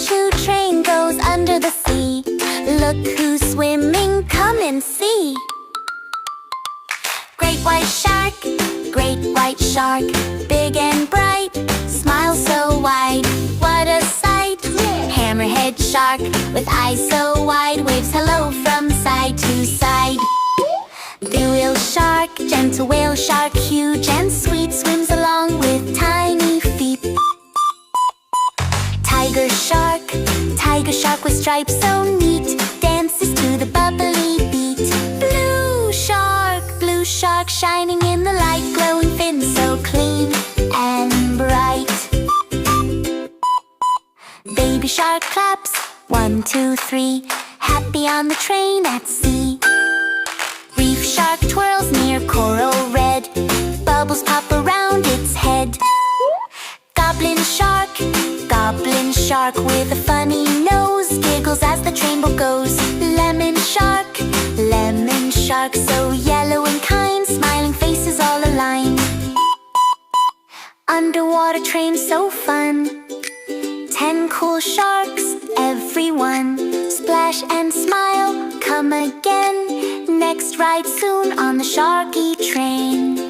choo-choo train goes under the sea. Look who's swimming, come and see. Great white shark, big and bright, smile so wide, what a sight. Hammerhead shark, with eyes so wide, waves hello from side to side. Blue whale shark, gentle whale shark, huge and sweet, swims along with tiny feet. Tiger shark with stripes so neat, dances to the bubbly beat. Blue shark, shining in the light, glowing fins so clean and bright. Baby shark claps, 1, 2, 3, happy on the train at sea. Reef shark twirls near coral red, bubbles pop around its head. Goblin shark with a funny nose, giggles as the trainboat goes. Lemon shark, so yellow and kind, smiling faces all aligned. Underwater train so fun, 10 cool sharks, everyone. Splash and smile, come again, next ride soon on the Sharky train.